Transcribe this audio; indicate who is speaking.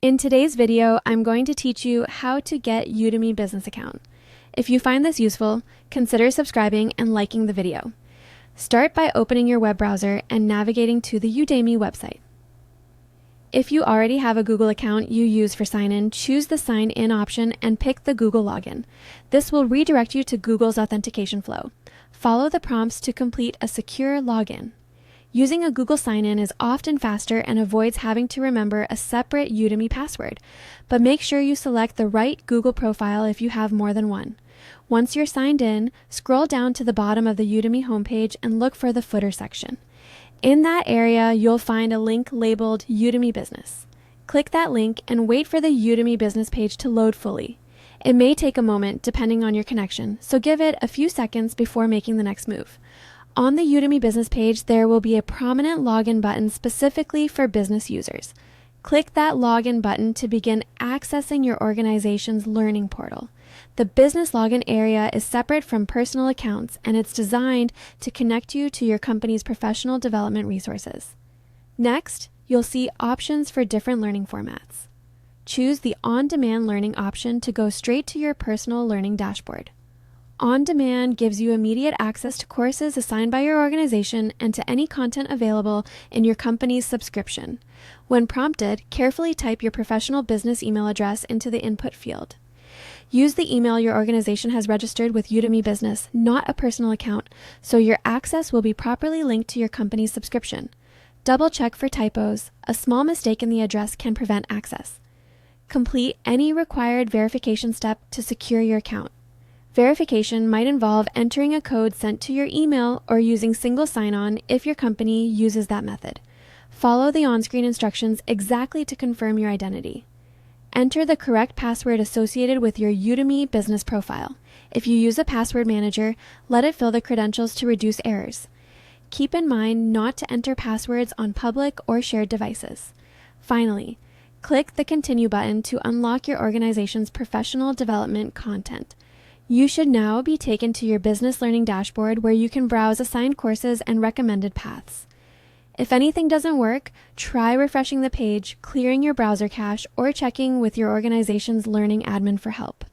Speaker 1: In today's video, I'm going to teach you how to get Udemy business account. If you find this useful, consider subscribing and liking the video. Start by opening your web browser and navigating to the Udemy website. If you already have a Google account you use for sign-in, choose the Sign In option and pick the Google login. This will redirect you to Google's authentication flow. Follow the prompts to complete a secure login. Using a Google sign-in is often faster and avoids having to remember a separate Udemy password, but make sure you select the right Google profile if you have more than one. Once you're signed in, scroll down to the bottom of the Udemy homepage and look for the footer section. In that area, you'll find a link labeled Udemy Business. Click that link and wait for the Udemy Business page to load fully. It may take a moment depending on your connection, so give it a few seconds before making the next move. On the Udemy Business page, there will be a prominent login button specifically for business users. Click that login button to begin accessing your organization's learning portal. The business login area is separate from personal accounts, and it's designed to connect you to your company's professional development resources. Next, you'll see options for different learning formats. Choose the On-Demand Learning option to go straight to your personal learning dashboard. On-Demand gives you immediate access to courses assigned by your organization and to any content available in your company's subscription. When prompted, carefully type your professional business email address into the input field. Use the email your organization has registered with Udemy Business, not a personal account, so your access will be properly linked to your company's subscription. Double check for typos. A small mistake in the address can prevent access. Complete any required verification step to secure your account. Verification might involve entering a code sent to your email or using single sign-on if your company uses that method. Follow the on-screen instructions exactly to confirm your identity. Enter the correct password associated with your Udemy business profile. If you use a password manager, let it fill the credentials to reduce errors. Keep in mind not to enter passwords on public or shared devices. Finally, click the Continue button to unlock your organization's professional development content. You should now be taken to your business learning dashboard where you can browse assigned courses and recommended paths. If anything doesn't work, try refreshing the page, clearing your browser cache, or checking with your organization's learning admin for help.